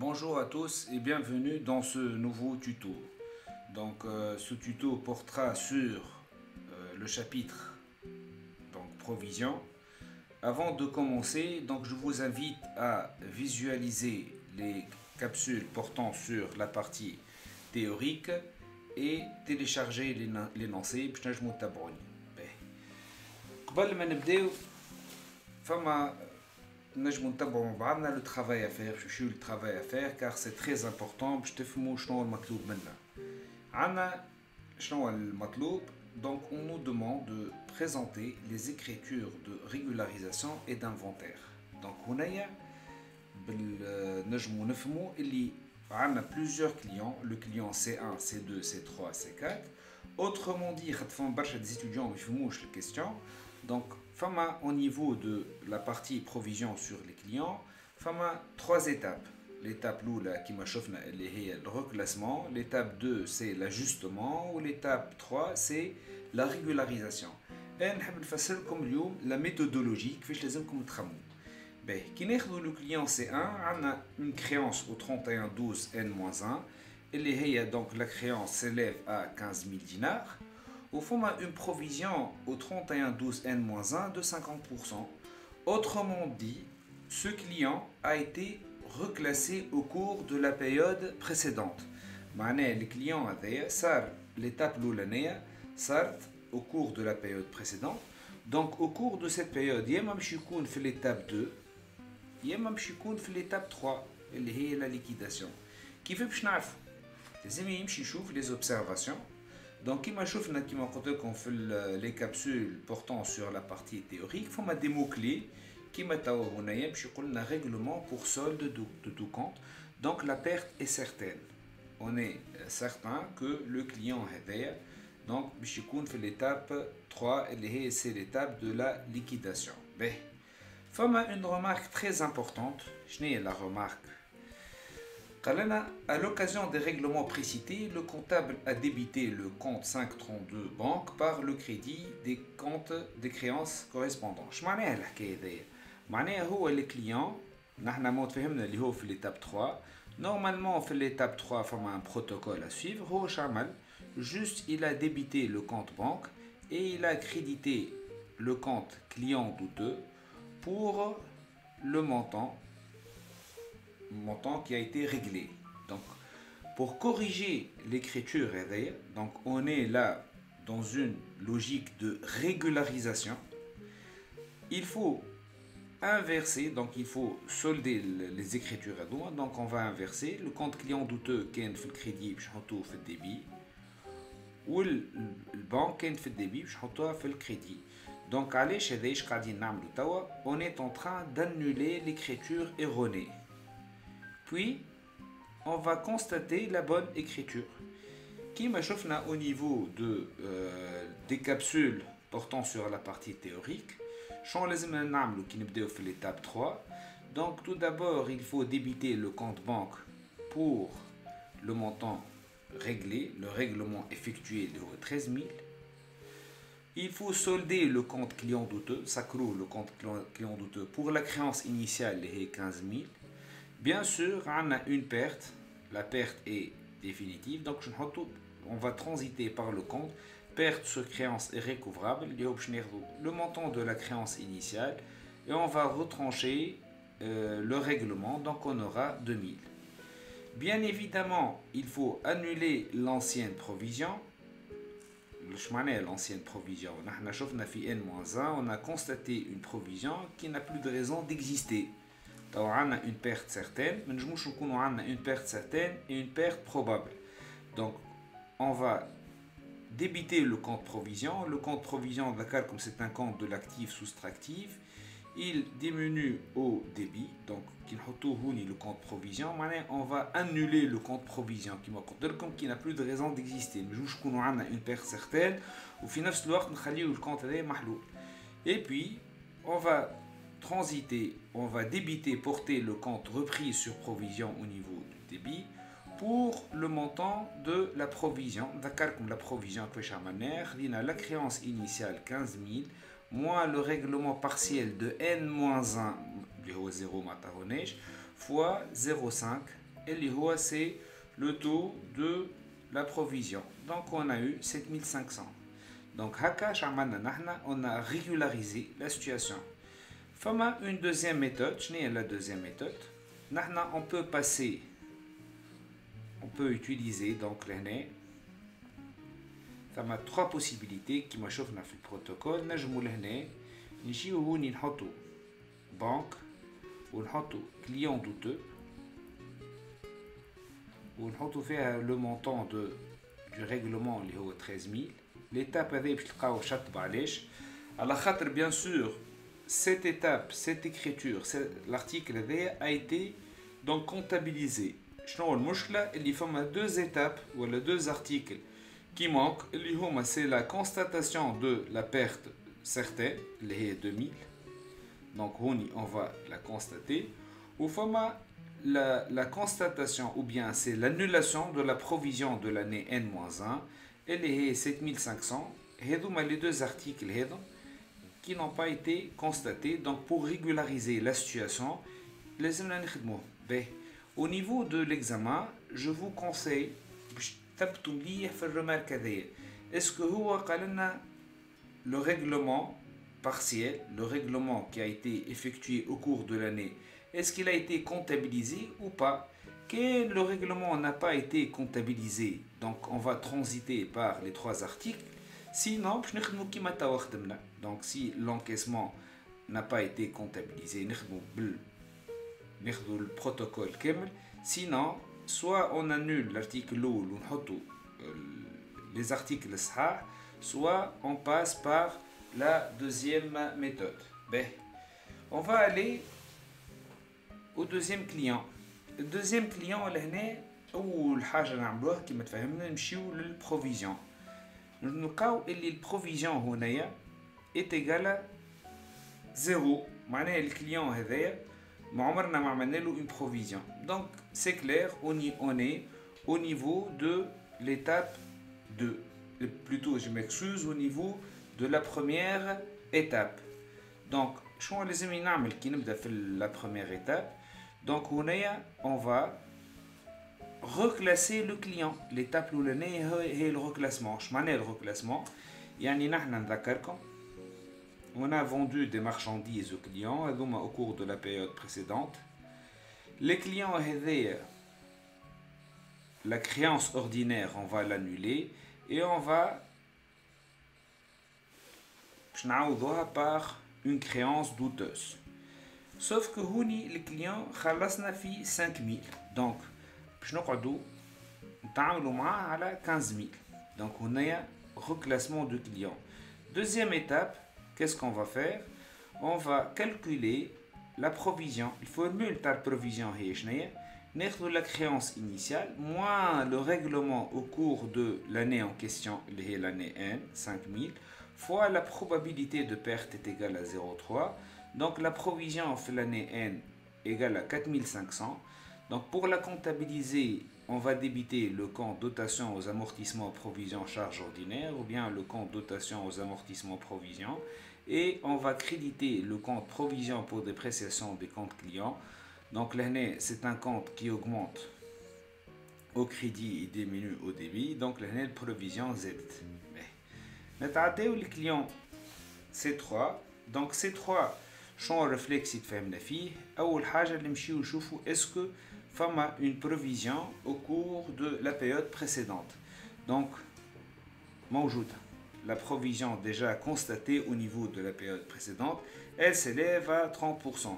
Bonjour à tous et bienvenue dans ce nouveau tuto. Ce tuto portera sur le chapitre provision. Avant de commencer, je vous invite à visualiser les capsules portant sur la partie théorique et télécharger l'énoncé باش نجموا تتابعوني. قبل ما نبداو فما نجموا نتبعوا مع بعضنا لو travail à faire. Je suis le travail à faire car c'est très important باش تفهموا شنو المطلوب منا. عندنا شنو المطلوب. Donc on nous demande de présenter les écritures de régularisation et d'inventaire. Donc هنايا نجموا نفهموا اللي عندنا plusieurs clients, le client C1, C2, C3, C4. Autrement dit, des étudiants qui font les questions. Donc, au niveau de la partie provision sur les clients, il y a trois étapes. L'étape 1 qui m'a chauffé, le reclassement. L'étape 2, c'est l'ajustement. Ou l'étape 3, c'est la régularisation. Et je vais vous dire la méthodologie que vous devez travailler. Qui nous le client C1, on a une créance au 31-12 N-1. Et donc la créance s'élève à 15 000 dinars. Au fond, on a une provision au 31-12 N-1 de 50%. Autrement dit, ce client a été reclassé au cours de la période précédente. Le client a l'étape l'oulania, au cours de la période précédente. Donc au cours de cette période, il y a même fait l'étape 2, il y a même fait l'étape 3, qui est la liquidation. Qui veut que je n'aille les observations. Donc, comme on fait les capsules portant sur la partie théorique, il faut des mots-clés qui mettent un règlement pour solde de tout compte. Donc, la perte est certaine. On est certain que le client est donc, fait l'étape 3, c'est l'étape de la liquidation. Il faut une remarque très importante. Je n'ai la remarque. À l'occasion des règlements précités, le comptable a débité le compte 532 banque par le crédit des comptes des créances correspondantes. Je معناها الحكاية هذيا. معناها هو الكليون نحنا ما تفهمنا اللي هو في l'étape 3. Normalement في l'étape 3 فما un protocole à suivre. هو شعمل juste il a débité le compte banque et il a crédité le compte client douteux pour le montant qui a été réglé. Donc, pour corriger l'écriture, donc on est là dans une logique de régularisation. Il faut inverser, donc il faut solder les écritures. Donc on va inverser le compte client douteux qui est fait le crédit, je fait le débit, ou le banque qui est fait le débit, je fait le crédit. Donc on est en train d'annuler l'écriture erronée. Puis, on va constater la bonne écriture. Qui m'a chauffé au niveau des capsules portant sur la partie théorique. Qui l'étape 3. Donc, tout d'abord, il faut débiter le compte banque pour le montant réglé, le règlement effectué de 13 000. Il faut solder le compte client douteux, sacro le compte client douteux pour la créance initiale, les 15 000. Bien sûr, on a une perte. La perte est définitive. Donc, on va transiter par le compte. Perte sur créance irrécouvrable. Le montant de la créance initiale. Et on va retrancher le règlement. Donc, on aura 2000. Bien évidemment, il faut annuler l'ancienne provision. L'ancienne provision. On a constaté une provision qui n'a plus de raison d'exister. On a une perte certaine, mais nous avons une perte certaine et une perte probable. Donc, on va débiter le compte provision. Le compte provision, comme c'est un compte de l'actif soustractif, il diminue au débit. Donc, le compte provision, on va annuler le compte provision qui n'a plus de raison d'exister. Nous avons une perte certaine, ou finalement, le compte est mahloul. Et puis, on va transiter, on va débiter, porter le compte repris sur provision au niveau du débit pour le montant de la provision. D'accord, comme la provision que j'ai la créance initiale 15 000 moins le règlement partiel de N-1 0 fois 0,5 c'est le taux de la provision. Donc on a eu 7500. Donc on a régularisé la situation. Fama une deuxième méthode, je n'ai la deuxième méthode. On peut passer, on peut utiliser donc l'année. Fama trois possibilités qui m'a chauffé dans le protocole. نجمو لهنا نجيو هوني نحطو banque ونحطو client douteux ونحطو فيها le montant du règlement اللي هو 13000. L'étape هذه باش تلقاو شطب علاش على خاطر bien sûr cette étape, cette écriture, l'article a été donc comptabilisé. شنو المشكلة اللي فما deux étapes ولا deux articles qui manquent اللي هما c'est la constatation de la perte certaine اللي هي 2000. Donc on va la constater. Ou fama la constatation ou bien c'est l'annulation de la provision de l'année N-1 اللي هي 7500. هذوما les deux articles qui n'ont pas été constatés. Donc pour régulariser la situation, لازمنا نخدموه. Au niveau de l'examen, je vous conseille تثبتوا مليح في الرمارك هذايا. Est-ce que هو قال لنا le règlement partiel, le règlement qui a été effectué au cours de l'année, est-ce qu'il a été comptabilisé ou pas? Que le règlement n'a pas été comptabilisé, donc on va transiter par les trois articles. Sinon, donc si l'encaissement n'a pas été comptabilisé, le protocole. Sinon, soit on annule l'article ou les articles, soit on passe par la deuxième méthode. On va aller au deuxième client. Le deuxième client, أول حاجة نعملوها كما تفهمنا نمشيو للprovision. نلقاو اللي الprovision هنايا est égal à 0. معناها الكليون هذايا ما عمرنا ما عملنا له une provision. Donc c'est clair, on est au niveau de l'étape 2. Plutôt, je m'excuse, au niveau de la première étape. Donc, شنو لازم نعمل كي نبدا في la première étape. Donc on va reclasser le client. L'étape الاولانيه هي le reclassement. شو معناه le reclassement؟ يعني نحن نذكركم on a vendu des marchandises aux clients au cours de la période précédente. Les clients هذايا la créance ordinaire on va l'annuler et on va نعوضوها par une créance douteuse. Sauf que هوني الكليون خلصنا في 5000. Donc باش نقعدوا نتعاملوا معاه على 15000. Donc هنايا reclassement de client. Deuxième étape, qu'est-ce qu'on va faire? On va calculer la provision. Il faut formule la provision هي شنيا؟ ناخذ la créance initiale moins le règlement au cours de l'année en question اللي هي l'année N 5000 fois la probabilité de perte est égale à 0,3. Donc la provision de l'année N égale à 4500. Donc pour la comptabiliser, on va débiter le compte dotation aux amortissements provisions charges ordinaires ou bien le compte dotation aux amortissements provisions et on va créditer le compte provision pour dépréciation des comptes clients. Donc l'année c'est un compte qui augmente au crédit et diminue au débit. Donc l'année de provision Z. نتعداو الكليون C3. Donc C3 شنو الرفلكس يتفهمنا فيه؟ أول حاجة نمشيو نشوفو اسكو فما une provision au cours de la période précédente. Donc موجودة. La provision déjà constatée au niveau de la période précédente, elle s'élève à 30%.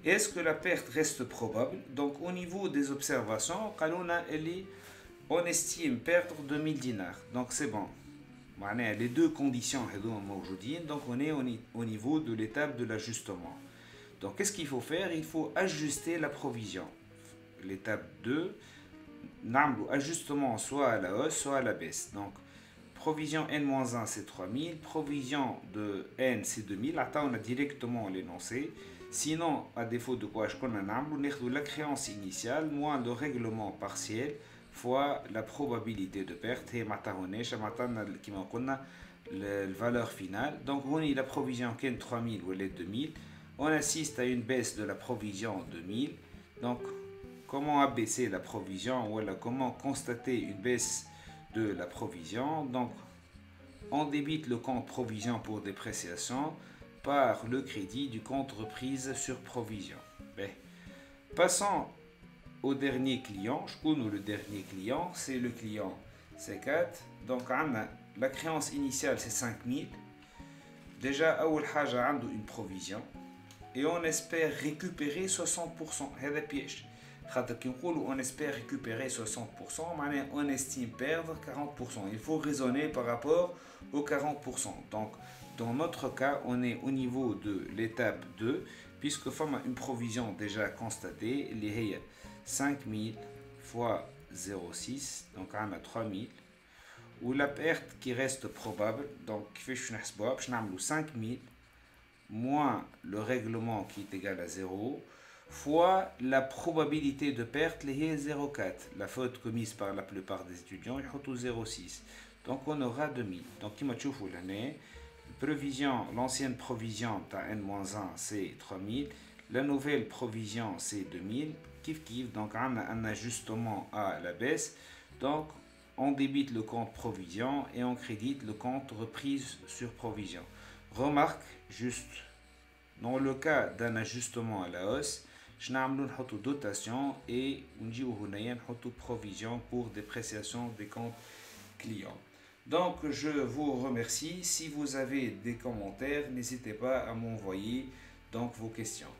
Est-ce que la perte reste probable? Donc au niveau des observations, on estime perdre 2000 dinars. Donc c'est bon. Les deux conditions donc on est au niveau de l'étape de l'ajustement. Donc qu'est-ce qu'il faut faire? Il faut ajuster la provision. L'étape 2, ajustement soit à la hausse soit à la baisse. Donc provision N-1 c'est 3000, provision de N c'est 2000. Attends, on a directement l'énoncé. Sinon, à défaut de quoi, on a la créance initiale moins le règlement partiel fois la probabilité de perte et la valeur finale. Donc on a la provision qui est 3000 ou 2000. On assiste à une baisse de la provision 2000. Donc comment abaisser la provision, ou comment constater une baisse de la provision. Donc, on débite le compte provision pour dépréciation par le crédit du compte reprise sur provision. Ben, passons au dernier client. Je connais le dernier client, c'est le client C4. Donc, la créance initiale, c'est 5000. Déjà, أول حاجة عنده une provision. Et on espère récupérer 60%. هذا piège. On espère récupérer 60%, on estime perdre 40%. Il faut raisonner par rapport aux 40%. Donc, dans notre cas, on est au niveau de l'étape 2, puisque une provision déjà constatée, les 5000 fois 0,6, donc on a 3000. Ou la perte qui reste probable, donc je vais 5000 moins le règlement qui est égal à 0, fois la probabilité de perte, qui est 0,4. La faute commise par la plupart des étudiants, ils ont 0,6. Donc on aura 2000. Donc, comme tu vois l'année, l'ancienne provision à N-1, c'est 3000. La nouvelle provision, c'est 2000. Kif kif, donc on a un ajustement à la baisse. Donc, on débite le compte provision et on crédite le compte reprise sur provision. Remarque, juste, dans le cas d'un ajustement à la hausse, je vais dotation et provision pour dépréciation des comptes clients. Donc, je vous remercie. Si vous avez des commentaires, n'hésitez pas à m'envoyer vos questions.